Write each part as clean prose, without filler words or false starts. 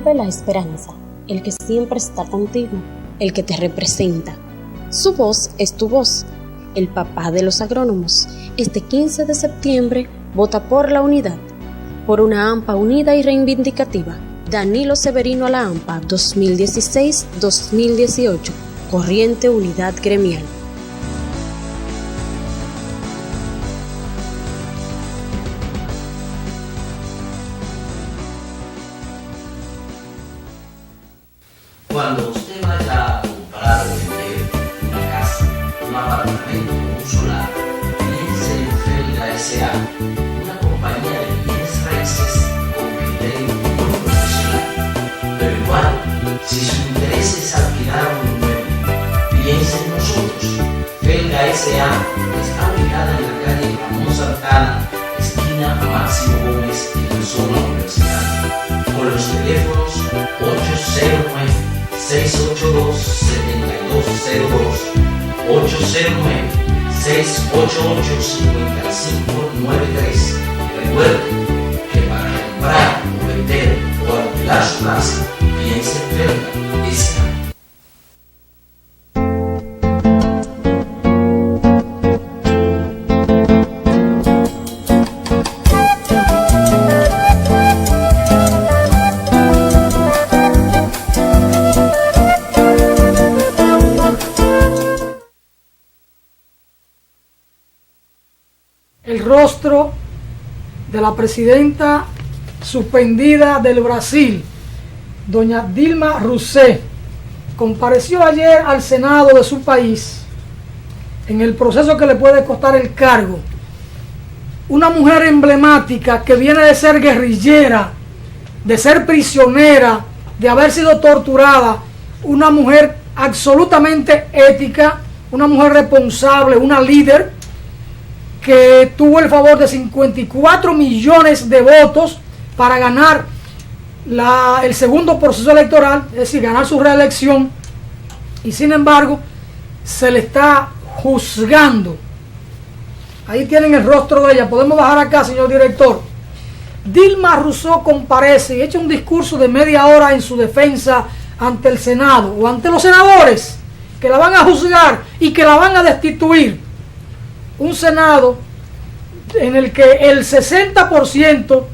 vuelve la esperanza, el que siempre está contigo, el que te representa. Su voz es tu voz, el papá de los agrónomos. Este 15 de septiembre vota por la unidad, por una AMPA unida y reivindicativa. Danilo Severino a la AMPA 2016-2018, Corriente Unidad Gremial. Cuando usted vaya a comprar o vender una casa, un apartamento o un solar, piense en Felga S.A., una compañía de bienes raíces con criterio profesional. Pero igual, si su interés es alquilar un inmueble, piense en nosotros. Felga S.A. está ubicada en la calle Ramón Santana, esquina Máximo Gómez, en la zona universitaria, con los teléfonos 809-682-7202, 809-688-5593. Recuerde que para comprar o vender o alquilar su casa, piense en Felga S.A. El rostro de la presidenta suspendida del Brasil, doña Dilma Rousseff, compareció ayer al Senado de su país en el proceso que le puede costar el cargo. Una mujer emblemática que viene de ser guerrillera, de ser prisionera, de haber sido torturada, una mujer absolutamente ética, una mujer responsable, una líder, que tuvo el favor de 54 millones de votos para ganar el segundo proceso electoral, es decir, ganar su reelección, y sin embargo se le está juzgando. Ahí tienen el rostro de ella. Podemos bajar acá, señor director. Dilma Rousseff comparece y echa un discurso de media hora en su defensa ante el Senado o ante los senadores que la van a juzgar y que la van a destituir. Un Senado en el que el 60%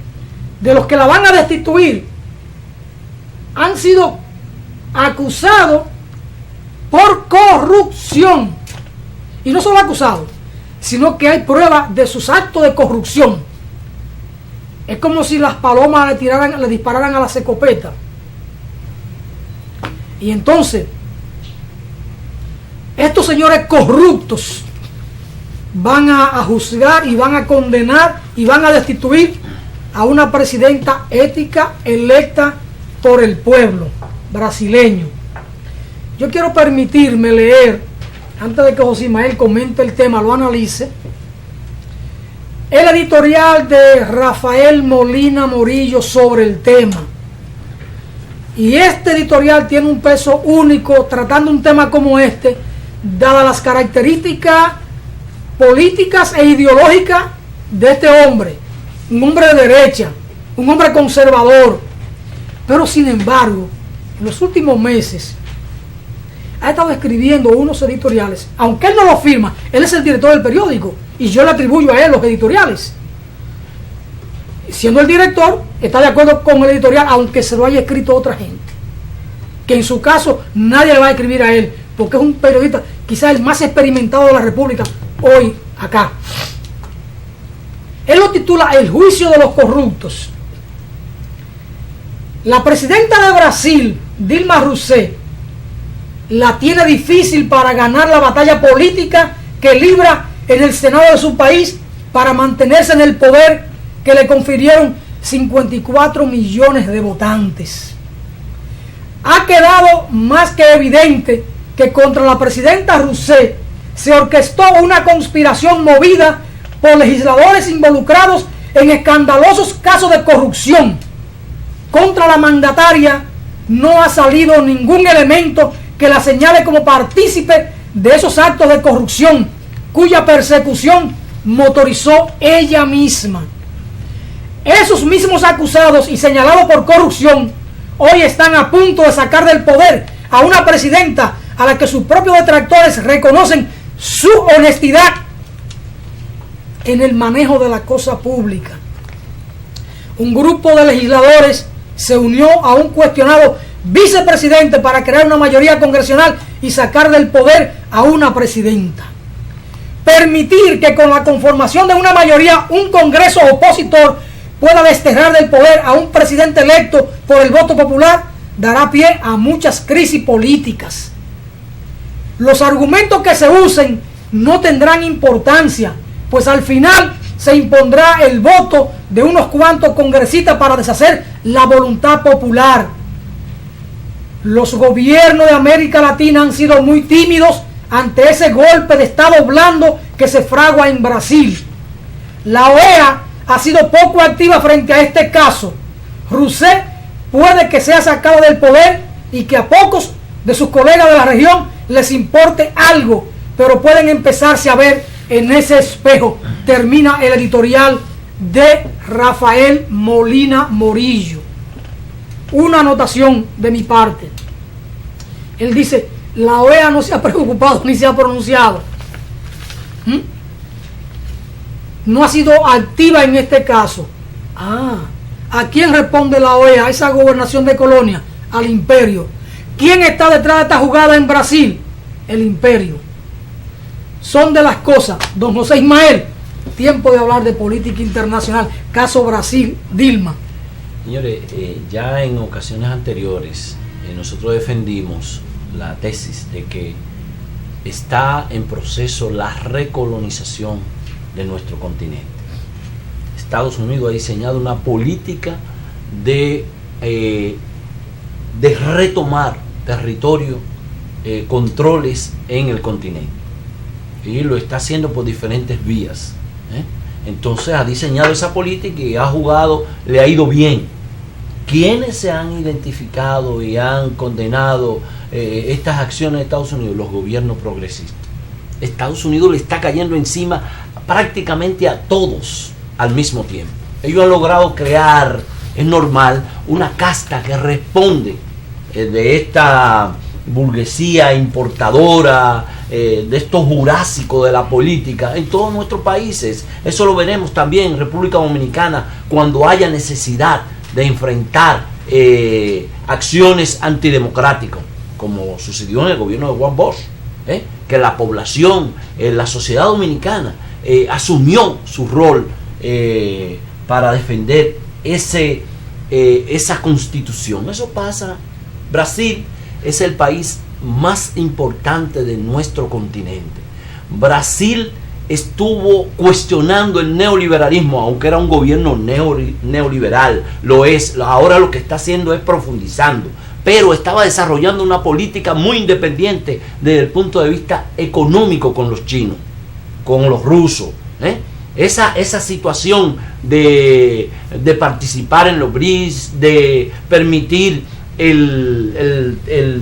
de los que la van a destituir han sido acusados por corrupción. Y no solo acusados, sino que hay pruebas de sus actos de corrupción. Es como si las palomas le dispararan a la escopeta. Y entonces, estos señores corruptos van a juzgar y van a condenar y van a destituir a una presidenta ética electa por el pueblo brasileño. Yo quiero permitirme leer, antes de que José Ismael comente el tema, lo analice, el editorial de Rafael Molina Morillo sobre el tema. Y este editorial tiene un peso único tratando un tema como este, dadas las características políticas e ideológicas de este hombre, un hombre de derecha, un hombre conservador, pero sin embargo, en los últimos meses ha estado escribiendo unos editoriales, aunque él no lo firma, él es el director del periódico y yo le atribuyo a él los editoriales. Siendo el director, está de acuerdo con el editorial, aunque se lo haya escrito otra gente, que en su caso nadie le va a escribir a él, porque es un periodista quizás el más experimentado de la República hoy acá. Él lo titula El juicio de los corruptos. La presidenta de Brasil, Dilma Rousseff, la tiene difícil para ganar la batalla política que libra en el Senado de su país para mantenerse en el poder que le confirieron 54 millones de votantes. Ha quedado más que evidente que contra la presidenta Rousseff se orquestó una conspiración movida por legisladores involucrados en escandalosos casos de corrupción. Contra la mandataria no ha salido ningún elemento que la señale como partícipe de esos actos de corrupción, cuya persecución motorizó ella misma. Esos mismos acusados y señalados por corrupción hoy están a punto de sacar del poder a una presidenta a la que sus propios detractores reconocen su honestidad en el manejo de la cosa pública. Un grupo de legisladores se unió a un cuestionado vicepresidente para crear una mayoría congresional y sacar del poder a una presidenta. Permitir que con la conformación de una mayoría un congreso opositor pueda desterrar del poder a un presidente electo por el voto popular dará pie a muchas crisis políticas. Los argumentos que se usen no tendrán importancia, pues al final se impondrá el voto de unos cuantos congresistas para deshacer la voluntad popular. Los gobiernos de América Latina han sido muy tímidos ante ese golpe de Estado blando que se fragua en Brasil. La OEA ha sido poco activa frente a este caso. Rousseff puede que sea sacado del poder y que a pocos de sus colegas de la región les importe algo, pero pueden empezarse a ver en ese espejo. Termina el editorial de Rafael Molina Morillo. Una anotación de mi parte. Él dice, la OEA no se ha preocupado ni se ha pronunciado. No ha sido activa en este caso. ¿A quién responde la OEA? A esa gobernación de colonia, al imperio. ¿Quién está detrás de esta jugada en Brasil? El imperio. Son de las cosas. Don José Ismael, tiempo de hablar de política internacional. Caso Brasil, Dilma. Señores, ya en ocasiones anteriores nosotros defendimos la tesis de que está en proceso la recolonización de nuestro continente. Estados Unidos ha diseñado una política de retomar territorio, controles en el continente, y lo está haciendo por diferentes vías. Entonces ha diseñado esa política y ha jugado, le ha ido bien. ¿Quiénes se han identificado y han condenado estas acciones de Estados Unidos? Los gobiernos progresistas. Estados Unidos le está cayendo encima prácticamente a todos al mismo tiempo. Ellos han logrado crear, es normal, una casta que responde de esta burguesía importadora, de estos jurásicos de la política en todos nuestros países. Eso lo veremos también en República Dominicana cuando haya necesidad de enfrentar acciones antidemocráticas, como sucedió en el gobierno de Juan Bosch, que la población, la sociedad dominicana asumió su rol para defender esa constitución. Eso pasa. Brasil es el país más importante de nuestro continente. Brasil estuvo cuestionando el neoliberalismo, aunque era un gobierno neoliberal, lo es, ahora lo que está haciendo es profundizando, pero estaba desarrollando una política muy independiente desde el punto de vista económico con los chinos, con los rusos. Esa situación de participar en los BRICS, de permitir el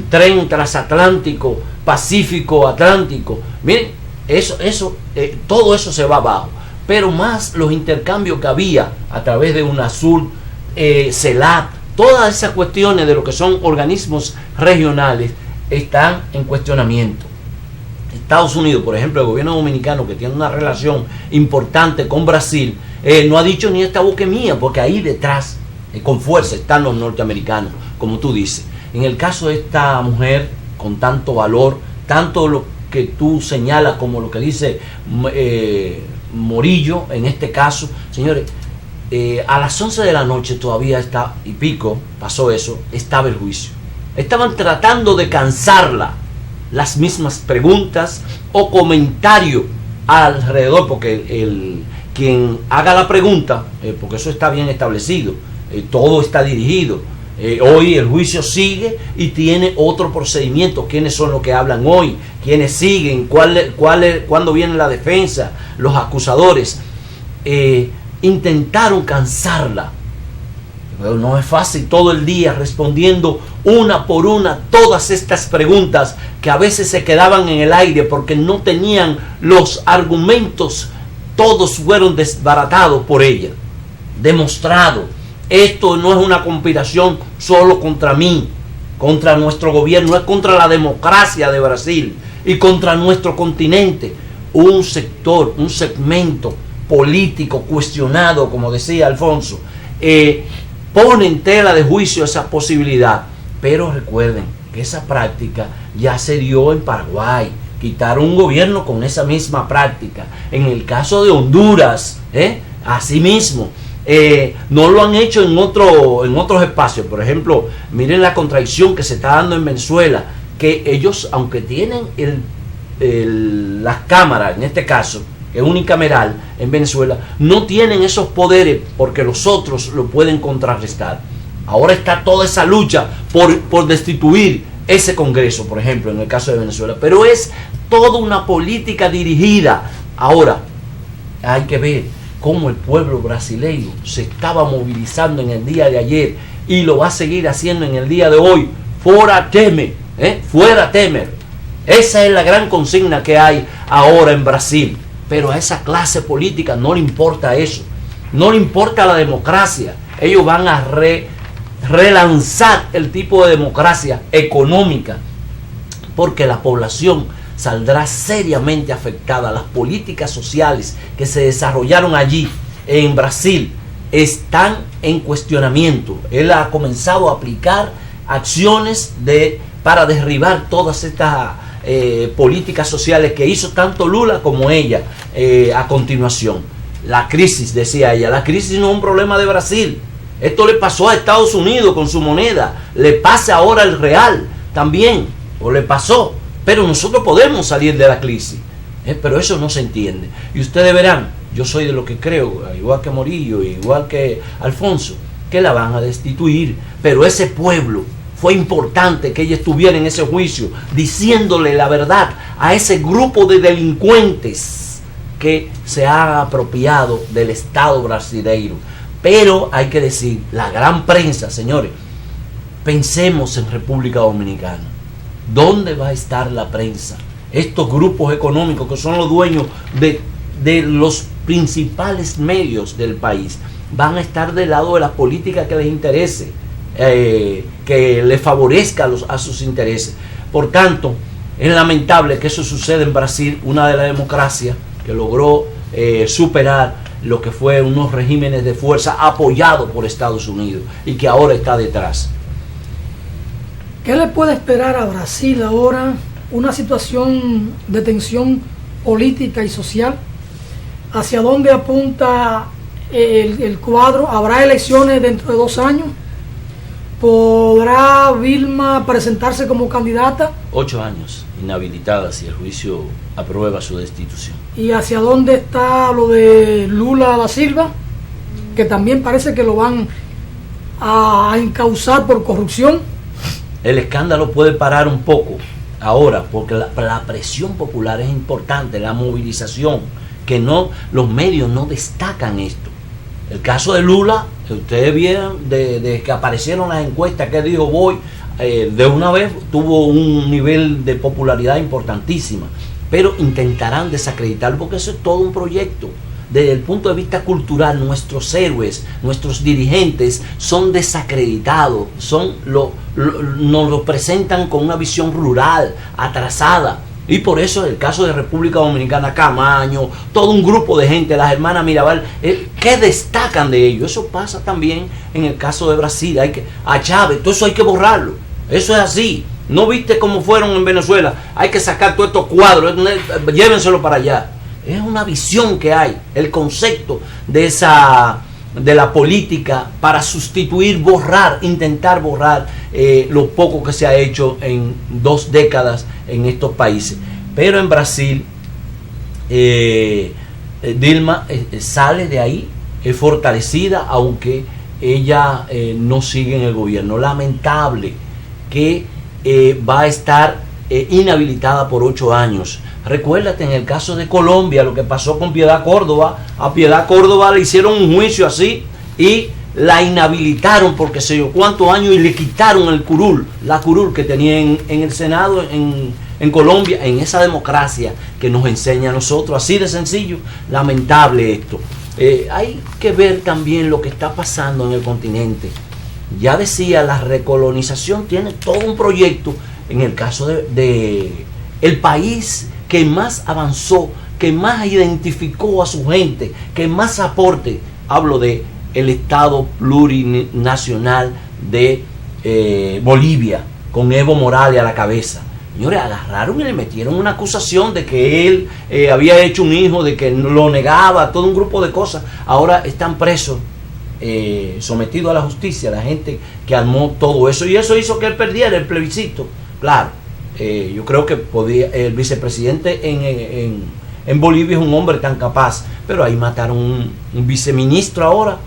tren transatlántico, Pacífico-Atlántico, miren, todo eso se va abajo, pero más los intercambios que había a través de UNASUR, CELAC, todas esas cuestiones de lo que son organismos regionales están en cuestionamiento. Estados Unidos, por ejemplo, el gobierno dominicano, que tiene una relación importante con Brasil, no ha dicho ni esta boca mía, porque ahí detrás, con fuerza, están los norteamericanos, como tú dices. En el caso de esta mujer, con tanto valor, tanto lo que tú señalas como lo que dice Morillo, en este caso, señores, a las 11 de la noche todavía está, y pico, pasó eso, estaba el juicio. Estaban tratando de cansarla, las mismas preguntas o comentarios alrededor, porque quien haga la pregunta, porque eso está bien establecido, todo está dirigido. Hoy el juicio sigue y tiene otro procedimiento. ¿Quiénes son los que hablan hoy? ¿Quiénes siguen? ¿Cuándo viene la defensa? Los acusadores intentaron cansarla, pero no es fácil todo el día respondiendo una por una todas estas preguntas que a veces se quedaban en el aire porque no tenían los argumentos. Todos fueron desbaratados por ella, demostrado. Esto no es una conspiración solo contra mí, contra nuestro gobierno, es contra la democracia de Brasil y contra nuestro continente. Un sector, un segmento político cuestionado, como decía Alfonso, pone en tela de juicio esa posibilidad. Pero recuerden que esa práctica ya se dio en Paraguay. Quitaron un gobierno con esa misma práctica. En el caso de Honduras, asimismo, no lo han hecho en otros espacios. Por ejemplo, miren la contradicción que se está dando en Venezuela, que ellos, aunque tienen las cámaras, en este caso, que es unicameral en Venezuela, no tienen esos poderes porque los otros lo pueden contrarrestar. Ahora está toda esa lucha por destituir ese Congreso, por ejemplo, en el caso de Venezuela. Pero es toda una política dirigida. Ahora, hay que ver cómo el pueblo brasileño se estaba movilizando en el día de ayer y lo va a seguir haciendo en el día de hoy. Fuera Temer, fuera Temer. Esa es la gran consigna que hay ahora en Brasil. Pero a esa clase política no le importa eso. No le importa la democracia. Ellos van a relanzar el tipo de democracia económica, porque la población saldrá seriamente afectada. Las políticas sociales que se desarrollaron allí en Brasil están en cuestionamiento. Él ha comenzado a aplicar acciones para derribar todas estas políticas sociales que hizo tanto Lula como ella a continuación. La crisis, decía ella, la crisis no es un problema de Brasil. Esto le pasó a Estados Unidos con su moneda, le pasa ahora al real también, o le pasó, pero nosotros podemos salir de la crisis, pero eso no se entiende. Y ustedes verán, yo soy de lo que creo, igual que Morillo, igual que Alfonso, que la van a destituir, pero ese pueblo, fue importante que ella estuviera en ese juicio, diciéndole la verdad a ese grupo de delincuentes que se ha apropiado del Estado brasileiro. Pero hay que decir, la gran prensa, señores, pensemos en República Dominicana. ¿Dónde va a estar la prensa? Estos grupos económicos que son los dueños de los principales medios del país van a estar del lado de la política que les interese, que les favorezca a sus intereses. Por tanto, es lamentable que eso suceda en Brasil, una de las democracias que logró superar lo que fue unos regímenes de fuerza apoyados por Estados Unidos y que ahora está detrás. ¿Qué le puede esperar a Brasil ahora? Una situación de tensión política y social. ¿Hacia dónde apunta el cuadro? ¿Habrá elecciones dentro de 2 años? ¿Podrá Vilma presentarse como candidata? 8 años inhabilitada si el juicio aprueba su destitución. ¿Y hacia dónde está lo de Lula da Silva? Que también parece que lo van a encausar por corrupción. El escándalo puede parar un poco ahora, porque la presión popular es importante, la movilización, que los medios no destacan esto. El caso de Lula, que ustedes vieron, de que aparecieron las encuestas que dijo voy, de una vez tuvo un nivel de popularidad importantísima, pero intentarán desacreditarlo porque eso es todo un proyecto. Desde el punto de vista cultural, nuestros héroes, nuestros dirigentes son desacreditados, nos lo presentan con una visión rural, atrasada. Y por eso el caso de República Dominicana, Camaño, todo un grupo de gente, las hermanas Mirabal, ¿qué destacan de ello? Eso pasa también en el caso de Brasil, a Chávez, todo eso hay que borrarlo, eso es así. ¿No viste cómo fueron en Venezuela? Hay que sacar todos estos cuadros, llévenselo para allá. Es una visión que hay, el concepto de la política para sustituir, intentar borrar lo poco que se ha hecho en 2 décadas en estos países. Pero en Brasil, Dilma sale de ahí fortalecida, aunque ella no sigue en el gobierno. Lamentable que va a estar inhabilitada por 8 años. Recuérdate en el caso de Colombia lo que pasó con Piedad Córdoba. A Piedad Córdoba le hicieron un juicio así y la inhabilitaron porque sé yo cuántos años y le quitaron la curul que tenía en el Senado en Colombia, en esa democracia que nos enseña a nosotros, así de sencillo. Lamentable esto. Hay que ver también lo que está pasando en el continente. Ya decía, la recolonización tiene todo un proyecto. En el caso de el país que más avanzó, que más identificó a su gente, que más aporte, hablo de el Estado plurinacional de Bolivia, con Evo Morales a la cabeza. Señores, agarraron y le metieron una acusación de que él había hecho un hijo, de que lo negaba, todo un grupo de cosas. Ahora están presos, sometidos a la justicia, la gente que armó todo eso, y eso hizo que él perdiera el plebiscito. Claro, yo creo que podía, el vicepresidente en Bolivia es un hombre tan capaz, pero ahí mataron un viceministro ahora.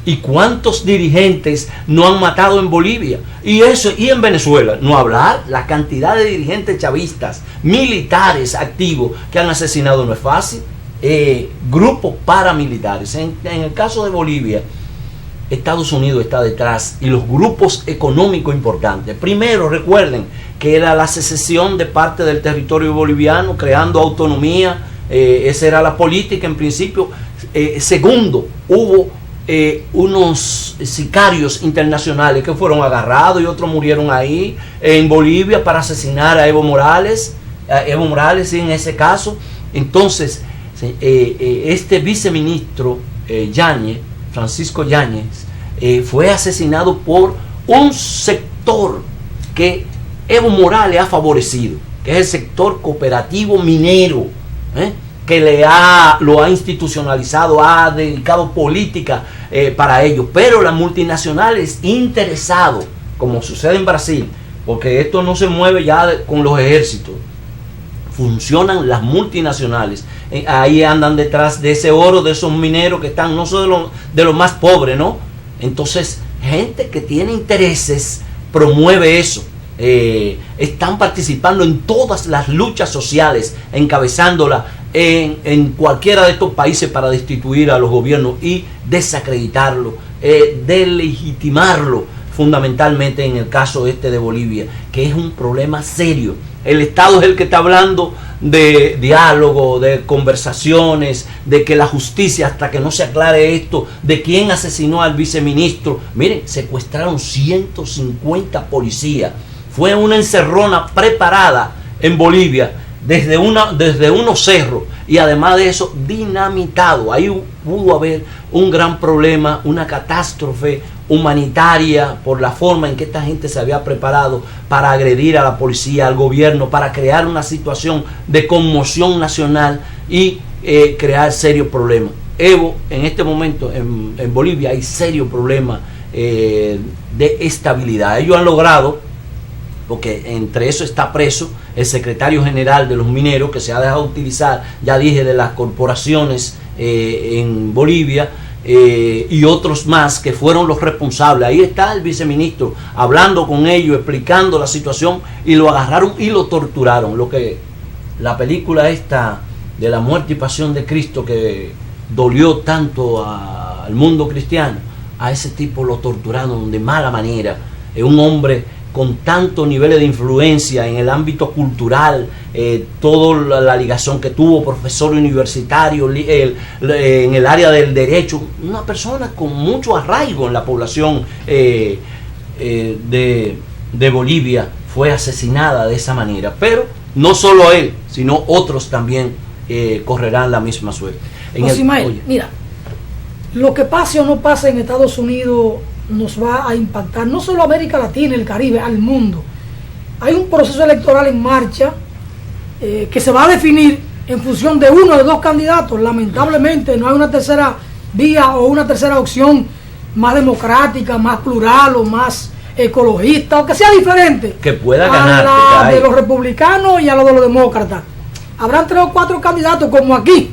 ¿Y cuántos dirigentes no han matado en Bolivia? Y en Venezuela, no hablar, la cantidad de dirigentes chavistas, militares activos que han asesinado no es fácil. Grupos paramilitares. En el caso de Bolivia, Estados Unidos está detrás, y los grupos económicos importantes. Primero, recuerden que era la secesión de parte del territorio boliviano, creando autonomía. Esa era la política en principio. Segundo, hubo unos sicarios internacionales que fueron agarrados y otros murieron ahí en Bolivia para asesinar a Evo Morales, en ese caso. Entonces, este viceministro Yáñez, Francisco Yáñez, fue asesinado por un sector que Evo Morales ha favorecido, que es el sector cooperativo minero, que lo ha institucionalizado, ha dedicado política para ello. Pero las multinacionales interesados, como sucede en Brasil, porque esto no se mueve ya con los ejércitos, funcionan las multinacionales, ahí andan detrás de ese oro, de esos mineros que están, no son de los más pobres, ¿no? Entonces, gente que tiene intereses promueve eso. Están participando en todas las luchas sociales, encabezándola en cualquiera de estos países para destituir a los gobiernos y desacreditarlo, delegitimarlo, fundamentalmente en el caso de Bolivia, que es un problema serio. El Estado es el que está hablando de diálogo, de conversaciones, de que la justicia, hasta que no se aclare esto, de quién asesinó al viceministro. Miren, secuestraron 150 policías. Fue una encerrona preparada en Bolivia desde unos cerros, y además de eso dinamitado. Ahí pudo haber un gran problema, una catástrofe humanitaria por la forma en que esta gente se había preparado para agredir a la policía, al gobierno, para crear una situación de conmoción nacional y crear serios problemas. Evo, en este momento en Bolivia hay serios problemas de estabilidad. Ellos han logrado, porque entre eso está preso el secretario general de los mineros, que se ha dejado utilizar, ya dije, de las corporaciones en Bolivia, y otros más que fueron los responsables. Ahí está el viceministro hablando con ellos, explicando la situación, y lo agarraron y lo torturaron. Lo que la película esta de la muerte y pasión de Cristo, que dolió tanto al mundo cristiano, a ese tipo lo torturaron de mala manera. Es un hombre con tantos niveles de influencia en el ámbito cultural, toda la ligación que tuvo, profesor universitario, en el área del derecho, una persona con mucho arraigo en la población de Bolivia, fue asesinada de esa manera. Pero no solo él, sino otros también correrán la misma suerte. Ismael, mira, lo que pase o no pase en Estados Unidos nos va a impactar no solo a América Latina, el Caribe, al mundo. Hay un proceso electoral en marcha que se va a definir en función de uno de dos candidatos. Lamentablemente no hay una tercera vía o una tercera opción más democrática, más plural o más ecologista, o que sea diferente, que pueda ganar, a la de los republicanos y a la de los demócratas. Habrán 3 o 4 candidatos como aquí,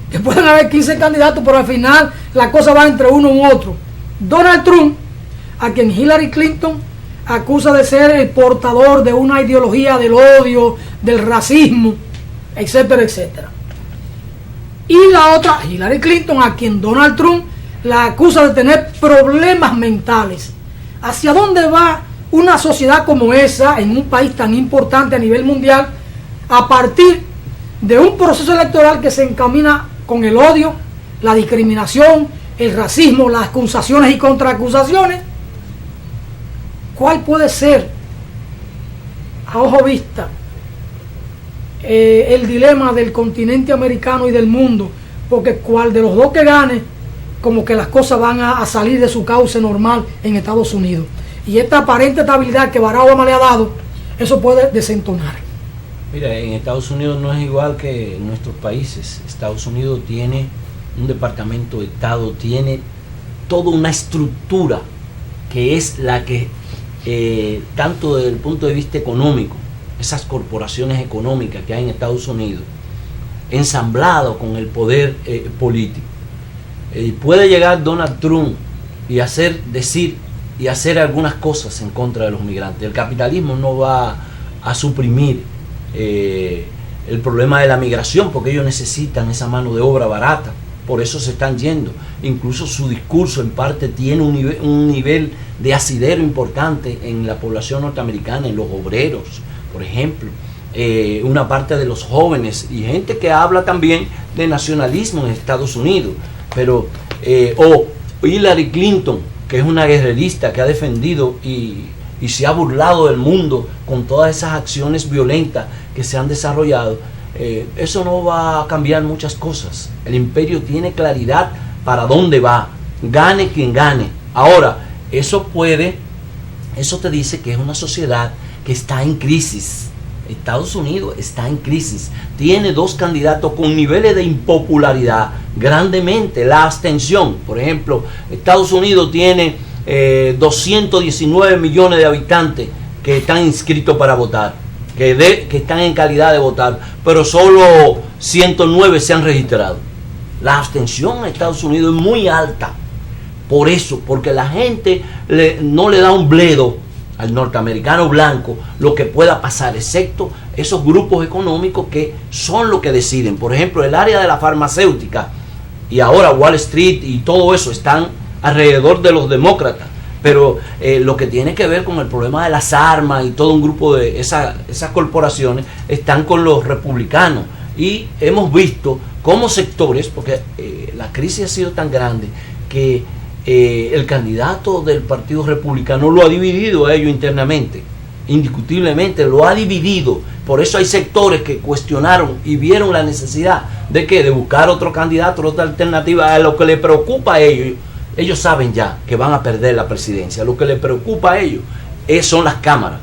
que pueden haber 15 candidatos, pero al final la cosa va entre uno u otro. Donald Trump, a quien Hillary Clinton acusa de ser el portador de una ideología del odio, del racismo, etcétera, etcétera. Y la otra, Hillary Clinton, a quien Donald Trump la acusa de tener problemas mentales. ¿Hacia dónde va una sociedad como esa, en un país tan importante a nivel mundial, a partir de un proceso electoral que se encamina con el odio, la discriminación, el racismo, las acusaciones y contraacusaciones, ¿cuál puede ser, a ojo vista, el dilema del continente americano y del mundo? Porque cuál de los dos que gane, como que las cosas van a salir de su cauce normal en Estados Unidos. Y esta aparente estabilidad que Barack Obama le ha dado, eso puede desentonar. Mira, en Estados Unidos no es igual que en nuestros países. Estados Unidos tiene un departamento de Estado, tiene toda una estructura que es la que, tanto desde el punto de vista económico, esas corporaciones económicas que hay en Estados Unidos, ensamblado con el poder político. Puede llegar Donald Trump y decir y hacer algunas cosas en contra de los migrantes. El capitalismo no va a suprimir el problema de la migración, porque ellos necesitan esa mano de obra barata, por eso se están yendo. Incluso su discurso en parte tiene un nivel de asidero importante en la población norteamericana, en los obreros, por ejemplo, una parte de los jóvenes y gente que habla también de nacionalismo en Estados Unidos. Pero o Hillary Clinton, que es una guerrerista que ha defendido y se ha burlado del mundo con todas esas acciones violentas que se han desarrollado, eso no va a cambiar muchas cosas. El imperio tiene claridad para dónde va, gane quien gane. Ahora, eso te dice que es una sociedad que está en crisis. Estados Unidos está en crisis, tiene dos candidatos con niveles de impopularidad grandemente. La abstención, por ejemplo, Estados Unidos tiene 219 millones de habitantes que están inscritos para votar, que están en calidad de votar, pero solo 109 se han registrado. La abstención en Estados Unidos es muy alta, por eso, porque la gente no le da un bledo al norteamericano blanco lo que pueda pasar, excepto esos grupos económicos que son los que deciden. Por ejemplo, el área de la farmacéutica y ahora Wall Street y todo eso están alrededor de los demócratas, pero lo que tiene que ver con el problema de las armas y todo un grupo de esas corporaciones están con los republicanos. Y hemos visto cómo sectores, porque la crisis ha sido tan grande que el candidato del Partido Republicano lo ha dividido a ellos internamente, indiscutiblemente lo ha dividido. Por eso hay sectores que cuestionaron y vieron la necesidad de buscar otro candidato, otra alternativa. A lo que les preocupa a ellos saben ya que van a perder la presidencia. Lo que les preocupa a ellos son las cámaras,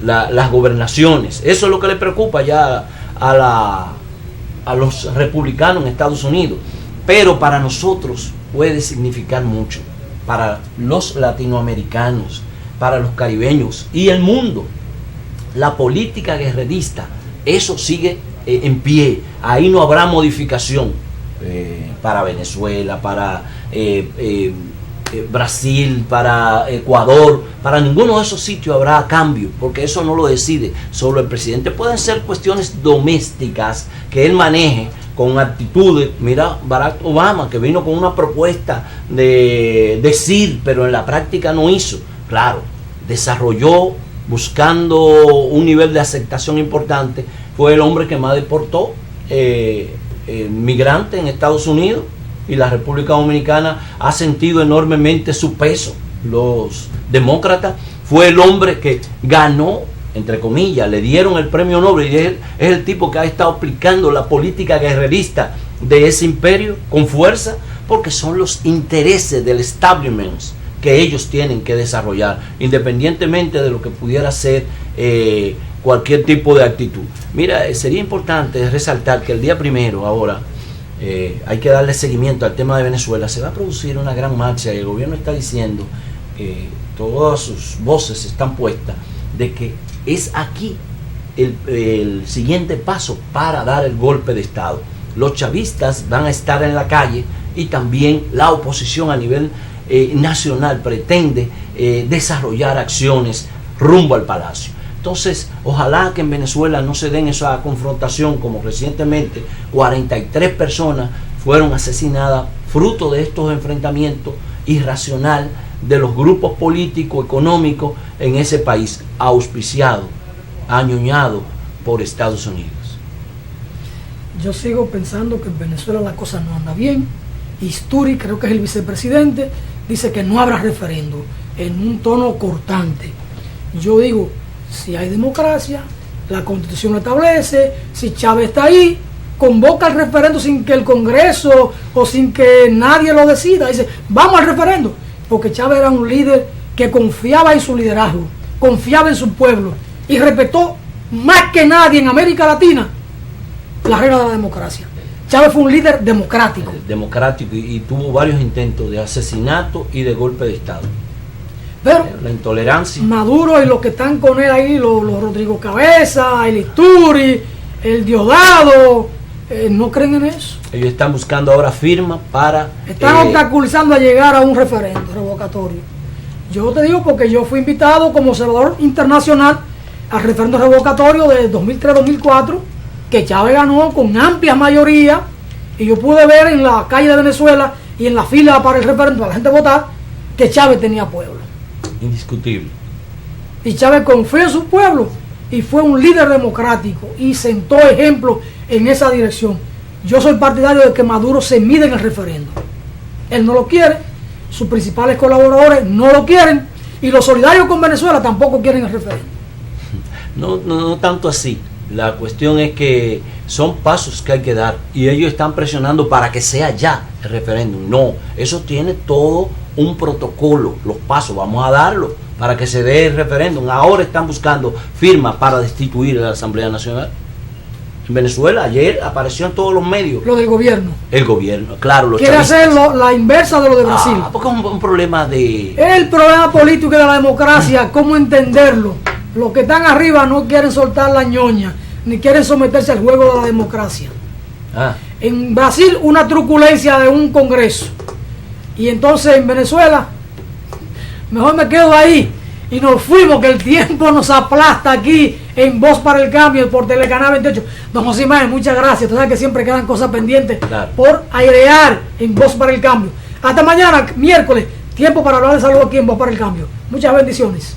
las gobernaciones. Eso es lo que les preocupa ya a los republicanos en Estados Unidos. Pero para nosotros puede significar mucho, para los latinoamericanos, para los caribeños y el mundo. La política guerrerista, eso sigue en pie, ahí no habrá modificación. Para Venezuela, para Brasil, para Ecuador, para ninguno de esos sitios habrá cambio, porque eso no lo decide solo el presidente. Pueden ser cuestiones domésticas que él maneje con actitudes. Mira, Barack Obama, que vino con una propuesta de decir, pero en la práctica no hizo. Claro, desarrolló buscando un nivel de aceptación importante. Fue el hombre que más deportó migrantes en Estados Unidos, y la República Dominicana ha sentido enormemente su peso. Los demócratas, fue el hombre que ganó, entre comillas, le dieron el premio Nobel, y él es el tipo que ha estado aplicando la política guerrerista de ese imperio con fuerza, porque son los intereses del establishment que ellos tienen que desarrollar, independientemente de lo que pudiera ser cualquier tipo de actitud. Mira, sería importante resaltar que el día primero, ahora, hay que darle seguimiento al tema de Venezuela. Se va a producir una gran marcha y el gobierno está diciendo, todas sus voces están puestas, de que es aquí el siguiente paso para dar el golpe de Estado. Los chavistas van a estar en la calle y también la oposición a nivel nacional pretende desarrollar acciones rumbo al Palacio. Entonces, ojalá que en Venezuela no se den esa confrontación, como recientemente 43 personas fueron asesinadas fruto de estos enfrentamientos irracionales de los grupos políticos, económicos en ese país, auspiciado, añoñado por Estados Unidos. Yo sigo pensando que en Venezuela la cosa no anda bien. Isturi, creo que es el vicepresidente, dice que no habrá referendo en un tono cortante. Yo digo, si hay democracia, la Constitución lo establece, si Chávez está ahí, convoca el referendo sin que el Congreso o sin que nadie lo decida. Dice, vamos al referendo, porque Chávez era un líder que confiaba en su liderazgo, confiaba en su pueblo y respetó más que nadie en América Latina la regla de la democracia. Chávez fue un líder democrático. Democrático y tuvo varios intentos de asesinato y de golpe de Estado. Pero la intolerancia. Maduro y los que están con él ahí, los Rodrigo Cabeza, el Isturi, el Diosdado, no creen en eso. Ellos están buscando ahora firmas para... Están obstaculizando a llegar a un referendo revocatorio. Yo te digo porque yo fui invitado como observador internacional al referendo revocatorio de 2003-2004, que Chávez ganó con amplia mayoría, y yo pude ver en la calle de Venezuela y en la fila para el referendo, para la gente votar, que Chávez tenía pueblo. Indiscutible. Y Chávez confió en su pueblo y fue un líder democrático y sentó ejemplo en esa dirección. Yo soy partidario de que Maduro se mida en el referendo. Él no lo quiere, sus principales colaboradores no lo quieren, y los solidarios con Venezuela tampoco quieren el referendo. No tanto así. La cuestión es que son pasos que hay que dar y ellos están presionando para que sea ya el referéndum. No, eso tiene todo un protocolo, los pasos, vamos a darlo para que se dé el referéndum. Ahora están buscando firmas para destituir a la Asamblea Nacional. En Venezuela ayer apareció en todos los medios. Lo del gobierno. El gobierno, claro. Los quiere hacer la inversa de lo de Brasil. Porque es un problema de... El problema político de la democracia, ¿cómo entenderlo? Los que están arriba no quieren soltar la ñoña, ni quieren someterse al juego de la democracia. En Brasil, una truculencia de un congreso. Y entonces en Venezuela, mejor me quedo ahí. Y nos fuimos, que el tiempo nos aplasta aquí en Voz para el Cambio por Telecanal 28. Don José Imagen, muchas gracias. Tú sabes que siempre quedan cosas pendientes por airear en Voz para el Cambio. Hasta mañana, miércoles, tiempo para hablar de salud aquí en Voz para el Cambio. Muchas bendiciones.